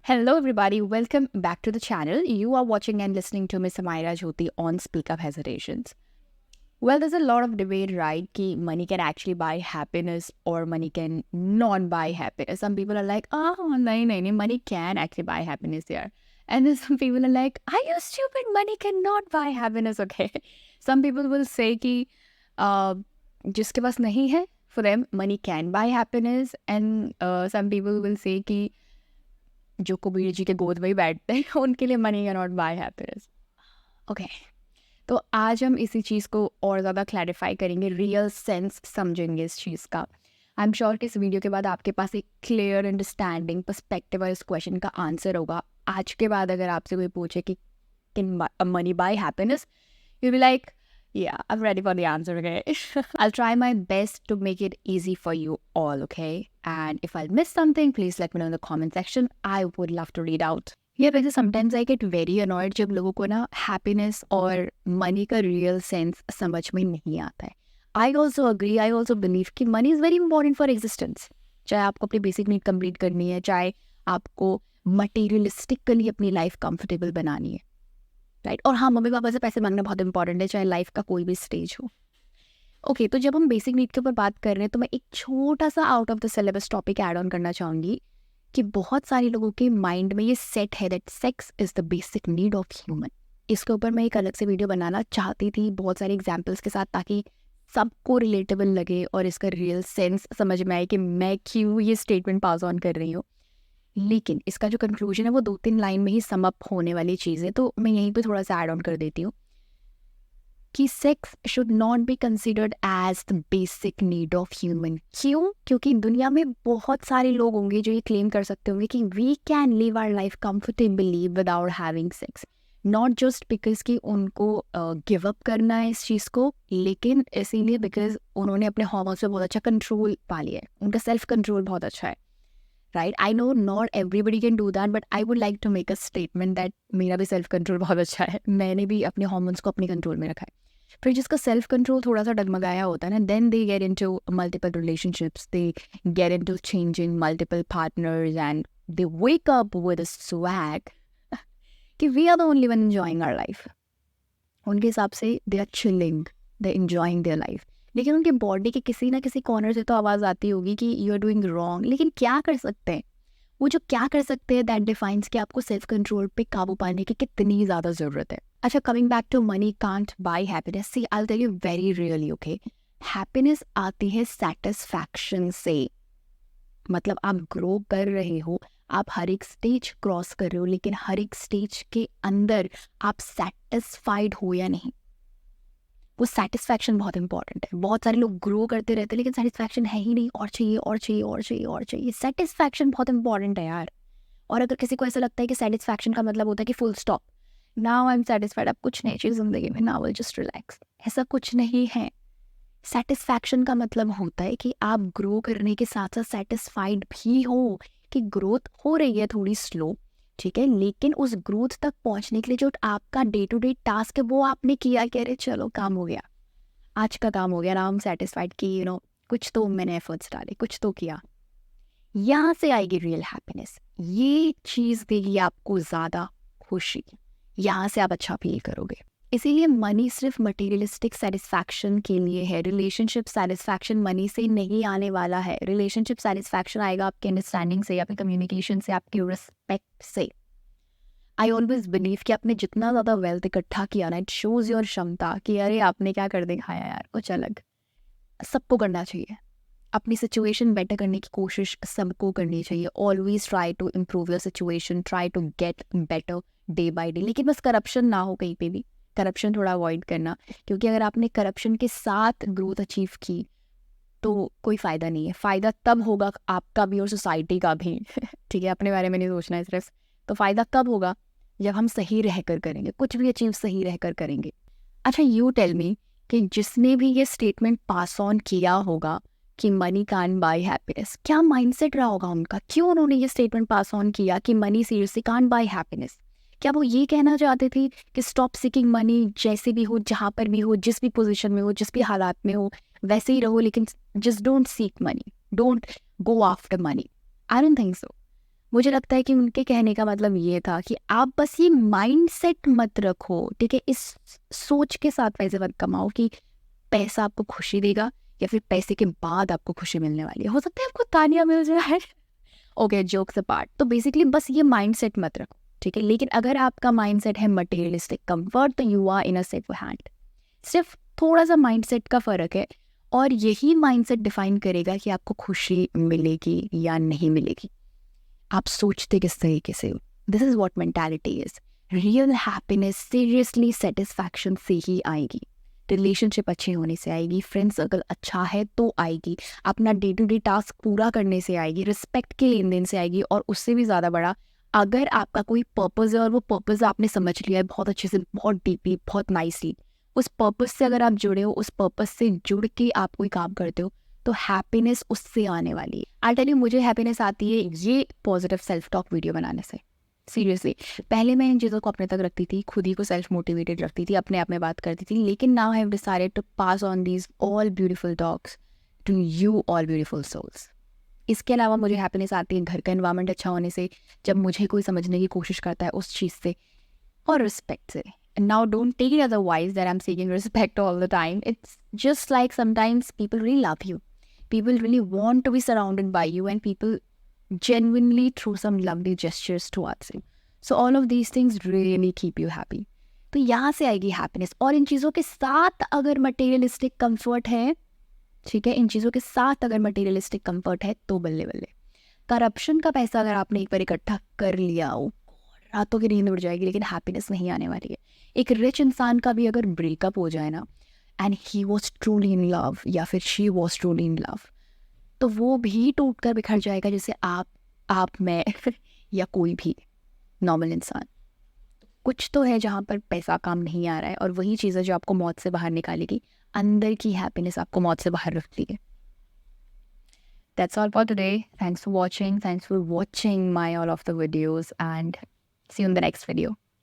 Hello, everybody. Welcome back to the channel. You are watching and listening to Miss Amaira Jyoti on Speak Up Hesitations. Well, there's a lot of debate, right? Ki money can actually buy happiness or money can not buy happiness. Some people are like, oh, no, money can actually buy happiness here. And then some people are like, are you stupid? Money cannot buy happiness, okay? Some people will say ki jiske paas nahi hai, for them, money can buy happiness. And some people will say ki जो कबीर जी के गोद में ही बैठते हैं उनके लिए money can not buy happiness. Okay, तो आज हम इसी चीज़ को और ज़्यादा क्लैरिफाई करेंगे, रियल सेंस समझेंगे इस चीज़ का. आई एम श्योर कि इस वीडियो के बाद आपके पास एक क्लियर अंडरस्टैंडिंग पर्सपेक्टिव और इस क्वेश्चन का आंसर होगा. आज के बाद अगर आपसे कोई पूछे कि can money by happiness, you be like, yeah, I'm ready for the answer, okay? I'll try my best to make it easy for you all, okay? And if I'll miss something, please let me know in the comment section. I would love to read out. Yeah, वैसे sometimes I get very annoyed जब लोगों को ना happiness और money का real sense समझ में नहीं आता है. I also agree, I also believe कि money is very important for existence. चाहे आपको अपनी basic need complete करनी है, चाहे आपको materialistically अपनी life comfortable बनानी है. राइट और हाँ, मम्मी पापा से पैसे मांगना बहुत इंपॉर्टेंट है, चाहे लाइफ का कोई भी स्टेज हो. ओके, तो जब हम बेसिक नीड के ऊपर बात कर रहे हैं तो मैं एक छोटा सा out of the syllabus topic add on करना चाहूँगी कि बहुत सारे लोगों के माइंड में ये सेट है that sex is the basic need of human. इसके ऊपर मैं एक अलग से वीडियो बनाना चाहती थी बहुत सारे एग्जाम्पल्स के साथ, ताकि सबको रिलेटेबल लगे और इसका रियल सेंस समझ में आए कि मैं क्यों ये स्टेटमेंट पास ऑन कर रही हूँ. लेकिन इसका जो कंक्लूजन है वो 2-3 लाइन में ही सम अप होने वाली चीज़ है, तो मैं यहीं पे थोड़ा सा ऐड ऑन कर देती हूँ कि sex should not be considered as the basic need of human. क्यों? क्योंकि दुनिया में बहुत सारे लोग होंगे जो ये क्लेम कर सकते होंगे कि we can live our life comfortably without having sex. Not just because कि उनको गिव अप करना है इस चीज़ को, लेकिन इसीलिए बिकॉज उन्होंने अपने हार्मोन्स पे बहुत अच्छा कंट्रोल पा लिया है, उनका सेल्फ कंट्रोल बहुत अच्छा है. Right, I know not everybody can do that, but I would like to make a statement that मेरा भी सेल्फ कंट्रोल बहुत अच्छा है. मैंने भी अपने हार्मोन्स को अपने कंट्रोल में रखा है. फिर जिसका सेल्फ कंट्रोल थोड़ा सा डगमगाया होता है ना, then they get into multiple relationships, they get into changing multiple partners and they wake up with a swag कि we are the only one enjoying our life. उनके हिसाब से they are chilling, they enjoying their life, लेकिन उनके body के किसी ना किसी कॉर्नर से तो आवाज़ आती होगी कि यू आर डूइंग रॉन्ग. लेकिन क्या कर सकते हैं वो, जो क्या कर सकते हैं दैट डिफाइंस कि आपको सेल्फ कंट्रोल पे काबू पाने की कितनी ज़्यादा ज़रूरत है. अच्छा, coming back to money can't buy happiness, see I will tell you very really, okay, happiness आती है सेटिस्फैक्शन से. मतलब आप ग्रो कर रहे हो, आप हर एक स्टेज क्रॉस कर रहे हो, लेकिन हर एक स्टेज के अंदर आप सेटिस्फाइड हो या नहीं, वो सेटिस्फैक्शन बहुत इंपॉर्टेंट है. बहुत सारे लोग ग्रो करते रहते हैं लेकिन सेटिस्फैक्शन है ही नहीं, और चाहिए और चाहिए और चाहिए और चाहिए. सेटिस्फैक्शन बहुत इंपॉर्टेंट है यार. और अगर किसी को ऐसा लगता है कि सेटिस्फैक्शन का मतलब होता है कि full stop, now I am satisfied, अब कुछ नहीं चाहिए जिंदगी में, नाउ विल जस्ट रिलैक्स, ऐसा कुछ नहीं है. सेटिस्फैक्शन का मतलब होता है कि आप ग्रो करने के साथ साथ सेटिस्फाइड भी हो, कि ग्रोथ हो रही है थोड़ी स्लो, ठीक है, लेकिन उस ग्रोथ तक पहुंचने के लिए जो आपका डे टू डे टास्क है वो आपने किया, कह रहे चलो काम हो गया, आज का काम हो गया, ना हम सेटिस्फाइड कि यू नो कुछ तो मैंने एफर्ट्स डाले, कुछ तो किया. यहाँ से आएगी रियल हैप्पीनेस. ये चीज़ देगी आपको ज़्यादा खुशी, यहाँ से आप अच्छा फील करोगे. इसीलिए मनी सिर्फ मटेरियलिस्टिक सेटिस्फैक्शन के लिए है. रिलेशनशिप सेटिस्फैक्शन मनी से नहीं आने वाला है. रिलेशनशिप सेटिस्फैक्शन आएगा आपके अंडरस्टैंडिंग से, आपके कम्युनिकेशन से, आपकी रिस्पेक्ट से. आई ऑलवेज बिलीव कि आपने जितना ज़्यादा वेल्थ इकट्ठा किया ना, इट शोज़ योर क्षमता कि अरे आपने क्या कर दिखाया यार, कुछ अलग. सबको करना चाहिए, अपनी सिचुएशन बेटर करने की कोशिश सबको करनी चाहिए. Always try to improve your situation, try to get better day by day. लेकिन बस करप्शन ना हो कहीं पे भी, करप्शन थोड़ा अवॉइड करना, क्योंकि अगर आपने करप्शन के साथ ग्रोथ अचीव की तो कोई फ़ायदा नहीं है. फ़ायदा तब होगा आपका भी और सोसाइटी का भी ठीक है, अपने बारे में नहीं सोचना है सिर्फ. तो फ़ायदा तब होगा जब हम सही रहकर करेंगे, कुछ भी अचीव सही रहकर करेंगे. अच्छा, यू टेल मी कि जिसने भी ये स्टेटमेंट पास ऑन किया होगा कि मनी कांट बाय हैप्पीनेस, क्या माइंडसेट रहा होगा उनका, क्यों उन्होंने ये स्टेटमेंट पास ऑन किया कि money seriously can't buy happiness. क्या वो ये कहना चाहते थे कि स्टॉप सीकिंग मनी, जैसे भी हो, जहाँ पर भी हो, जिस भी पोजीशन में हो, जिस भी हालात में हो, वैसे ही रहो, लेकिन just don't seek money, don't go after money. I don't think so. मुझे लगता है कि उनके कहने का मतलब ये था कि आप बस ये माइंडसेट मत रखो, ठीक है, इस सोच के साथ पैसे मत कमाओ कि पैसा आपको खुशी देगा या फिर पैसे के बाद आपको खुशी मिलने वाली है। हो सकता है आपको तालियां मिल जाए, ओके, जोक्स अपार्ट। तो बेसिकली बस ये माइंडसेट मत रखो, ठीक है। लेकिन अगर आपका माइंडसेट है मटेरियलिस्टिक कंफर्ट, तो you are in a safe hand. सिर्फ थोड़ा सा माइंडसेट का फ़र्क है, और यही माइंडसेट डिफाइन करेगा कि आपको खुशी मिलेगी या नहीं मिलेगी। आप सोचते किस तरीके से हो, this is what mentality is. Real happiness, seriously satisfaction से ही आएगी, रिलेशनशिप अच्छे होने से आएगी, फ्रेंड सर्कल अच्छा है तो आएगी, अपना डे टू डे टास्क पूरा करने से आएगी, रिस्पेक्ट के लेन देन से आएगी, और उससे भी ज़्यादा बड़ा, अगर आपका कोई पर्पज़ है और वो पर्पज़ आपने समझ लिया है बहुत अच्छे से, बहुत डीपली, बहुत नाइसली, उस पर्पज़ से अगर आप जुड़े हो, उस पर्पज़ से जुड़ के आप कोई काम करते हो, तो हैप्पीनेस उससे आने वाली है। आई टेल यू, मुझे हैप्पीनेस आती है ये पॉजिटिव सेल्फ टॉक वीडियो बनाने से। सीरियसली, पहले मैं इन चीज़ों को अपने तक रखती थी, खुद ही को सेल्फ मोटिवेटेड रखती थी, अपने आप में बात करती थी, लेकिन now I have decided to pass on these all beautiful talks to you all beautiful souls. इसके अलावा मुझे हैप्पीनेस आती है घर का एनवायरनमेंट अच्छा होने से, जब मुझे कोई समझने की कोशिश करता है उस चीज़ से, और रिस्पेक्ट से। And now don't take it otherwise that I'm seeking respect all the time. It's just like sometimes people really love you. People really want to be surrounded by you, and people genuinely throw some lovely gestures towards you. So all of these things really keep you happy. तो यहाँ से आएगी happiness. और इन चीज़ों के साथ अगर materialistic comfort है, ठीक है, इन चीज़ों के साथ अगर मटेरियलिस्टिक कंफर्ट है, तो बल्ले बल्ले। करप्शन का पैसा अगर आपने एक बार इकट्ठा कर लिया हो, रातों की नींद उड़ जाएगी, लेकिन हैप्पीनेस नहीं आने वाली है। एक रिच इंसान का भी अगर ब्रेकअप हो जाए ना, and he was truly in love या फिर she was truly in love, तो वो भी टूट कर बिखर जाएगा, जैसे आप मैं या कोई भी नॉर्मल इंसान। कुछ तो है जहाँ पर पैसा काम नहीं आ रहा है, और वही चीज़ है जो आपको मौत से बाहर निकालेगी। अंदर की हैप्पीनेस आपको मौत से बाहर रखती है। That's all for today. Thanks for watching. Thanks for watching my all of the videos, and see you in the next video.